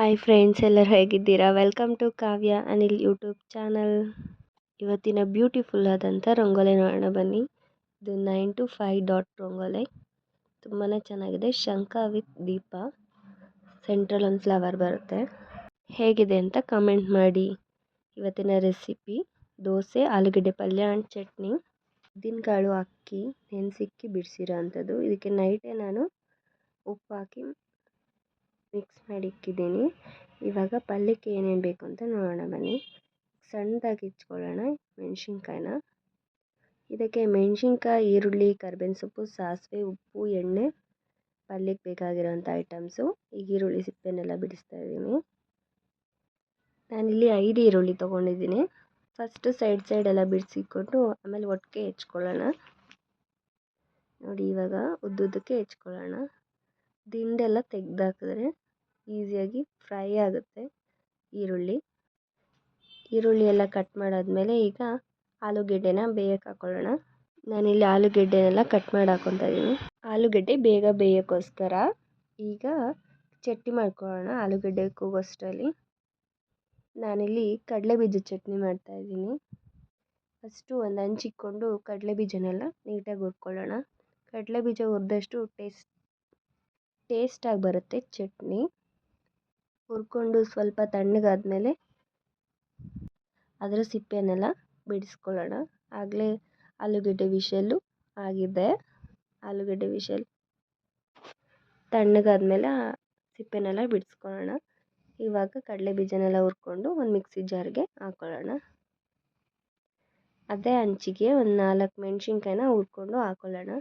Hi friends, ಎಲ್ಲರೂ ಹೇಗಿದ್ದೀರಾ? Welcome to Kavya Anil YouTube channel. ಇವತ್ತಿನ ಬ್ಯೂಟಿಫುಲ್ ಆದಂಥ ರಂಗೋಲಿ ನೋಡೋಣ ಬನ್ನಿ. ಇದು 9 to 5 ಡಾಟ್ ರಂಗೋಲಿ. ತುಂಬಾ ಚೆನ್ನಾಗಿದೆ. ಶಂಖ ವಿತ್ ದೀಪ, ಸೆಂಟ್ರಲ್ ಒಂದು ಫ್ಲವರ್ ಬರುತ್ತೆ. ಹೇಗಿದೆ ಅಂತ ಕಮೆಂಟ್ ಮಾಡಿ. ಇವತ್ತಿನ ರೆಸಿಪಿ ದೋಸೆ, ಆಲೂಗಡ್ಡೆ ಪಲ್ಯ ಆ್ಯಂಡ್ ಚಟ್ನಿ. ಉದ್ದಿನಕಾಳು ಅಕ್ಕಿ ನೆನೆಸಿಕ್ಕಿ ಬಿಡಿಸಿರೋ ಅಂಥದ್ದು. ಇದಕ್ಕೆ ನೈಟೇ ನಾನು ಉಪ್ಪು ಹಾಕಿ ಮಿಕ್ಸ್ ಮಾಡಿ ಇಕ್ಕಿದ್ದೀನಿ. ಇವಾಗ ಪಲ್ಯಕ್ಕೆ ಏನೇನು ಬೇಕು ಅಂತ ನೋಡೋಣ ಬನ್ನಿ. ಸಣ್ಣದಾಗಿ ಹೆಚ್ಕೊಳ್ಳೋಣ ಮೆಣಸಿನ್ಕಾಯಿನ. ಇದಕ್ಕೆ ಮೆಣಸಿನ್ಕಾಯಿ, ಈರುಳ್ಳಿ, ಕರಿಬೇವಿನ ಸೊಪ್ಪು, ಸಾಸಿವೆ, ಉಪ್ಪು, ಎಣ್ಣೆ, ಪಲ್ಯಕ್ಕೆ ಬೇಕಾಗಿರೋಂಥ ಐಟಮ್ಸು. ಈಗ ಈರುಳ್ಳಿ ಸಿಪ್ಪೆನೆಲ್ಲ ಬಿಡಿಸ್ತಾ ಇದ್ದೀನಿ. ನಾನಿಲ್ಲಿ 5 ಈರುಳ್ಳಿ ತೊಗೊಂಡಿದ್ದೀನಿ. ಫಸ್ಟು ಸೈಡೆಲ್ಲ ಬಿಡಿಸಿಕೊಂಡು ಆಮೇಲೆ ಒಟ್ಟಿಗೆ ಹೆಚ್ಕೊಳ್ಳೋಣ. ನೋಡಿ, ಇವಾಗ ಉದ್ದುದ್ದಕ್ಕೆ ಹೆಚ್ಕೊಳ್ಳೋಣ. ದಿಂಡೆಲ್ಲ ತೆಗೆದಾಕಿದ್ರೆ ಈಸಿಯಾಗಿ ಫ್ರೈ ಆಗುತ್ತೆ ಈರುಳ್ಳಿ ಎಲ್ಲ ಕಟ್ ಮಾಡಾದ್ಮೇಲೆ ಈಗ ಆಲೂಗೆಡ್ಡೆನ ಬೇಯಕ್ಕೆ ಹಾಕೊಳ್ಳೋಣ. ನಾನಿಲ್ಲಿ ಆಲೂಗೆಡ್ಡೆನೆಲ್ಲ ಕಟ್ ಮಾಡಿ ಹಾಕೊತಾ ಇದ್ದೀನಿ. ಆಲೂಗೆಡ್ಡೆ ಬೇಗ ಬೇಯೋಕ್ಕೋಸ್ಕರ ಈಗ ಚಟ್ನಿ ಮಾಡ್ಕೊಳ್ಳೋಣ. ಆಲೂಗೆಡ್ಡೆ ಕೂಗೋಷ್ಟರಲ್ಲಿ ನಾನಿಲ್ಲಿ ಕಡಲೆಬೀಜದ ಚಟ್ನಿ ಮಾಡ್ತಾಯಿದ್ದೀನಿ. ಫಸ್ಟು ಒಂದು ಹಂಚಿಕ್ಕೊಂಡು ಕಡಲೆಬೀಜನೆಲ್ಲ ನೀಟಾಗಿ ಹುರ್ಕೊಳ್ಳೋಣ. ಕಡಲೆಬೀಜ ಹುರಿದಷ್ಟು ಟೇಸ್ಟಾಗಿ ಬರುತ್ತೆ ಚಟ್ನಿ. ಹುರ್ಕೊಂಡು ಸ್ವಲ್ಪ ತಣ್ಣಗಾದ್ಮೇಲೆ ಅದರ ಸಿಪ್ಪೆನೆಲ್ಲ ಬಿಡಿಸ್ಕೊಳ್ಳೋಣ. ಆಗಲೇ ಆಲೂಗೆಡ್ಡೆ ವಿಷಲ್ಲು ಆಗಿದೆ. ಆಲೂಗೆಡ್ಡೆ ವಿಷಲ್ ತಣ್ಣಗಾದ್ಮೇಲೆ ಸಿಪ್ಪೆನೆಲ್ಲ ಬಿಡಿಸ್ಕೊಳ್ಳೋಣ. ಇವಾಗ ಕಡಲೆ ಬೀಜನೆಲ್ಲ ಹುರ್ಕೊಂಡು ಒಂದು ಮಿಕ್ಸಿ ಜಾರ್ಗೆ ಹಾಕ್ಕೊಳ್ಳೋಣ. ಅದೇ ಹಂಚಿಗೆ ಒಂದು 4 ಮೆಣಸಿನ್ಕಾಯಿನ ಹುರ್ಕೊಂಡು ಹಾಕ್ಕೊಳ್ಳೋಣ.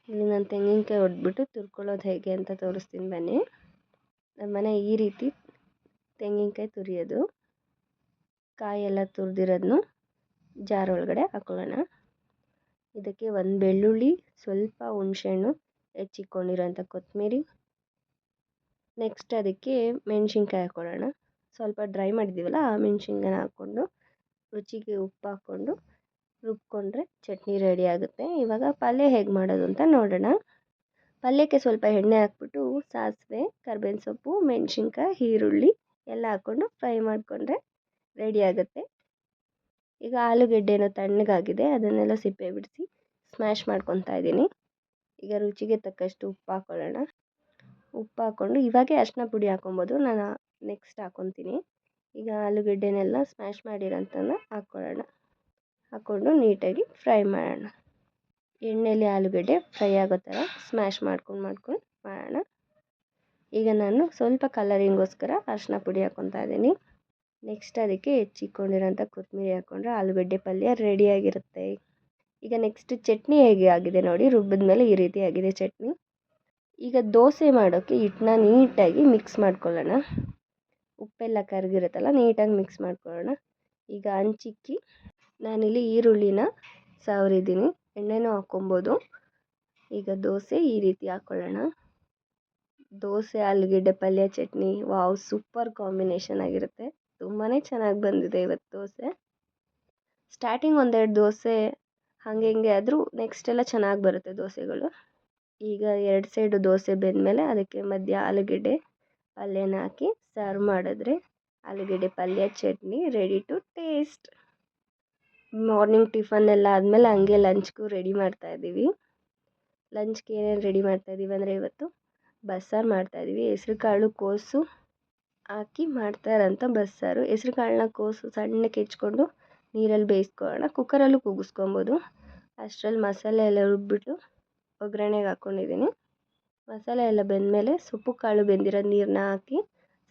ಇಲ್ಲಿ ನಾನು ತೆಂಗಿನಕಾಯಿ ಹೊಡೆದ್ಬಿಟ್ಟು ತುರ್ಕೊಳ್ಳೋದು ಹೇಗೆ ಅಂತ ತೋರಿಸ್ತೀನಿ ಬನ್ನಿ. ನಮ್ಮನೆ ಈ ರೀತಿ ತೆಂಗಿನಕಾಯಿ ತುರಿಯೋದು. ಕಾಯೆಲ್ಲ ತುರಿದಿರೋದನ್ನು ಜಾರ್ ಒಳಗಡೆ ಹಾಕ್ಕೊಳ್ಳೋಣ. ಇದಕ್ಕೆ ಒಂದು ಬೆಳ್ಳುಳ್ಳಿ, ಸ್ವಲ್ಪ ಹುಣಸೆಹಣ್ಣು, ಹೆಚ್ಚಿಕೊಂಡಿರೋಂಥ ಕೊತ್ತಂಬರಿ, ನೆಕ್ಸ್ಟ್ ಅದಕ್ಕೆ ಮೆಣಸಿನ್ಕಾಯಿ ಹಾಕ್ಕೊಳ್ಳೋಣ. ಸ್ವಲ್ಪ ಡ್ರೈ ಮಾಡಿದ್ದೀವಲ್ಲ ಆ ಮೆಣಸಿನ್ಕಾಯಿನ ಹಾಕ್ಕೊಂಡು ರುಚಿಗೆ ಉಪ್ಪು ಹಾಕ್ಕೊಂಡು ರುಬ್ಕೊಂಡ್ರೆ ಚಟ್ನಿ ರೆಡಿ ಆಗುತ್ತೆ. ಇವಾಗ ಪಲ್ಯ ಹೇಗೆ ಮಾಡೋದು ಅಂತ ನೋಡೋಣ. ಪಲ್ಯಕ್ಕೆ ಸ್ವಲ್ಪ ಎಣ್ಣೆ ಹಾಕ್ಬಿಟ್ಟು ಸಾಸಿವೆ, ಕರಿಬೇವಿನ ಸೊಪ್ಪು, ಮೆಣಸಿನ್ಕಾಯಿ, ಈರುಳ್ಳಿ ಎಲ್ಲ ಹಾಕ್ಕೊಂಡು ಫ್ರೈ ಮಾಡಿಕೊಂಡ್ರೆ ರೆಡಿ ಆಗುತ್ತೆ. ಈಗ ಆಲೂಗೆಡ್ಡೆನೂ ತಣ್ಣಗಾಗಿದೆ, ಅದನ್ನೆಲ್ಲ ಸಿಪ್ಪೆ ಬಿಡಿಸಿ ಸ್ಮ್ಯಾಶ್ ಮಾಡ್ಕೊತಾ ಇದ್ದೀನಿ. ಈಗ ರುಚಿಗೆ ತಕ್ಕಷ್ಟು ಉಪ್ಪು ಹಾಕ್ಕೊಳ್ಳೋಣ. ಉಪ್ಪು ಹಾಕ್ಕೊಂಡು ಇವಾಗೇ ಅರಿಶಿನ ಪುಡಿ ಹಾಕ್ಕೊಬೋದು, ನಾನು ನೆಕ್ಸ್ಟ್ ಹಾಕ್ಕೊತೀನಿ. ಈಗ ಆಲೂಗೆಡ್ಡೆನೆಲ್ಲ ಸ್ಮ್ಯಾಶ್ ಮಾಡಿರೋಂಥದ್ದನ್ನ ಹಾಕ್ಕೊಂಡು ನೀಟಾಗಿ ಫ್ರೈ ಮಾಡೋಣ. ಎಣ್ಣೆಯಲ್ಲಿ ಆಲೂಗಡ್ಡೆ ಫ್ರೈ ಆಗೋ ಥರ ಸ್ಮ್ಯಾಶ್ ಮಾಡ್ಕೊಂಡು ಮಾಡೋಣ. ಈಗ ನಾನು ಸ್ವಲ್ಪ ಕಲರಿಂಗೋಸ್ಕರ ಅರಿಶಿನ ಪುಡಿ ಹಾಕ್ಕೊತಾ ಇದ್ದೀನಿ. ನೆಕ್ಸ್ಟ್ ಅದಕ್ಕೆ ಹೆಚ್ಚಿಕೊಂಡಿರೋಂಥ ಕೊತ್ತಂಬರಿ ಹಾಕ್ಕೊಂಡ್ರೆ ಆಲೂಗಡ್ಡೆ ಪಲ್ಯ ರೆಡಿಯಾಗಿರುತ್ತೆ. ಈಗ ನೆಕ್ಸ್ಟ್ ಚಟ್ನಿ ಹೇಗೆ ಆಗಿದೆ ನೋಡಿ. ರುಬ್ಬಿದ ಮೇಲೆ ಈ ರೀತಿ ಆಗಿದೆ ಚಟ್ನಿ. ಈಗ ದೋಸೆ ಮಾಡೋಕ್ಕೆ ಹಿಟ್ಟನ್ನ ನೀಟಾಗಿ ಮಿಕ್ಸ್ ಮಾಡ್ಕೊಳ್ಳೋಣ. ಉಪ್ಪೆಲ್ಲ ಕರಗಿರುತ್ತಲ್ಲ, ನೀಟಾಗಿ ಮಿಕ್ಸ್ ಮಾಡ್ಕೊಳ್ಳೋಣ. ಈಗ ಹಂಚಿಕ್ಕಿ ನಾನಿಲ್ಲಿ ಈರುಳ್ಳಿನ ಸವರಿದ್ದೀನಿ, ಎಣ್ಣೆನೂ ಹಾಕ್ಕೊಬೋದು. ಈಗ ದೋಸೆ ಈ ರೀತಿ ಹಾಕ್ಕೊಳ್ಳೋಣ. ದೋಸೆ, ಆಲೂಗೆಡ್ಡೆ ಪಲ್ಯ, ಚಟ್ನಿ, ವಾವ್, ಸೂಪರ್ ಕಾಂಬಿನೇಷನ್ ಆಗಿರುತ್ತೆ. ತುಂಬಾ ಚೆನ್ನಾಗಿ ಬಂದಿದೆ ಇವತ್ತು ದೋಸೆ. ಸ್ಟಾರ್ಟಿಂಗ್ 1-2 ದೋಸೆ ಹಾಗೆ ಹಿಂಗೆ ಆದರೂ ನೆಕ್ಸ್ಟ್ ಎಲ್ಲ ಚೆನ್ನಾಗಿ ಬರುತ್ತೆ ದೋಸೆಗಳು. ಈಗ 2 ಸೈಡು ದೋಸೆ ಬೆಂದಮೇಲೆ ಅದಕ್ಕೆ ಮಧ್ಯ ಆಲೂಗೆಡ್ಡೆ ಪಲ್ಯನ ಹಾಕಿ ಸರ್ವ್ ಮಾಡಿದ್ರೆ ಆಲೂಗೆಡ್ಡೆ ಪಲ್ಯ chutney ready to taste. Morning tiffin ಎಲ್ಲ ಆದಮೇಲೆ ಹಂಗೆ ಲಂಚ್ಗೂ ರೆಡಿ ಮಾಡ್ತಾಯಿದ್ದೀವಿ. ಲಂಚ್ಗೆ ಏನೇನು ರೆಡಿ ಮಾಡ್ತಾಯಿದ್ದೀವಿ ಅಂದರೆ ಇವತ್ತು ಬಸ್ಸಾರು ಮಾಡ್ತಾಯಿದ್ದೀವಿ. ಹೆಸ್ರು ಕಾಳು, ಕೋಸು ಹಾಕಿ ಮಾಡ್ತಾ ಇರೋಂಥ ಬಸ್ಸಾರು. ಹೆಸ್ರು ಕಾಳನ್ನ ಕೋಸು ಸಣ್ಣಕ್ಕೆ ಹೆಚ್ಕೊಂಡು ನೀರಲ್ಲಿ ಬೇಯಿಸ್ಕೊಳ್ಳೋಣ. ಕುಕ್ಕರಲ್ಲೂ ಕೂಗಿಸ್ಕೊಬೋದು. ಅಷ್ಟರಲ್ಲಿ ಮಸಾಲೆ ಎಲ್ಲ ರುಬ್ಬಿಟ್ಟು ಒಗ್ಗರಣೆಗೆ ಹಾಕ್ಕೊಂಡಿದ್ದೀನಿ. ಮಸಾಲೆ ಎಲ್ಲ ಬೆಂದಮೇಲೆ ಸೊಪ್ಪು ಕಾಳು ಬೆಂದಿರೋ ನೀರನ್ನ ಹಾಕಿ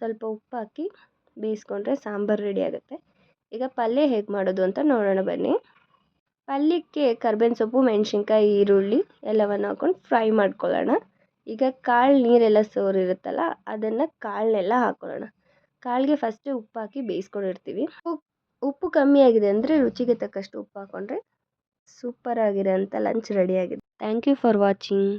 ಸ್ವಲ್ಪ ಉಪ್ಪು ಹಾಕಿ ಬೇಯಿಸ್ಕೊಂಡ್ರೆ ಸಾಂಬಾರು ರೆಡಿ ಆಗುತ್ತೆ. ಈಗ ಪಲ್ಯ ಹೇಗೆ ಮಾಡೋದು ಅಂತ ನೋಡೋಣ ಬನ್ನಿ. ಪಲ್ಯಕ್ಕೆ ಕರಿಬೇವಿನ ಸೊಪ್ಪು, ಮೆಣಸಿನ್ಕಾಯಿ, ಈರುಳ್ಳಿ ಎಲ್ಲವನ್ನು ಹಾಕ್ಕೊಂಡು ಫ್ರೈ ಮಾಡ್ಕೊಳ್ಳೋಣ. ಈಗ ಕಾಳು ನೀರೆಲ್ಲ ಸೋರಿರುತ್ತಲ್ಲ, ಅದನ್ನು ಕಾಳನ್ನೆಲ್ಲ ಹಾಕ್ಕೊಳ್ಳೋಣ. ಕಾಳಿಗೆ ಫಸ್ಟೇ ಉಪ್ಪು ಹಾಕಿ ಬೇಯಿಸ್ಕೊಂಡಿರ್ತೀವಿ. ಉಪ್ಪು ಕಮ್ಮಿ ಆಗಿದೆ ಅಂದರೆ ರುಚಿಗೆ ತಕ್ಕಷ್ಟು ಉಪ್ಪು ಹಾಕ್ಕೊಂಡ್ರೆ ಸೂಪರ್ ಆಗಿರೋಂಥ ಲಂಚ್ ರೆಡಿ ಆಗಿದೆ. Thank you for watching.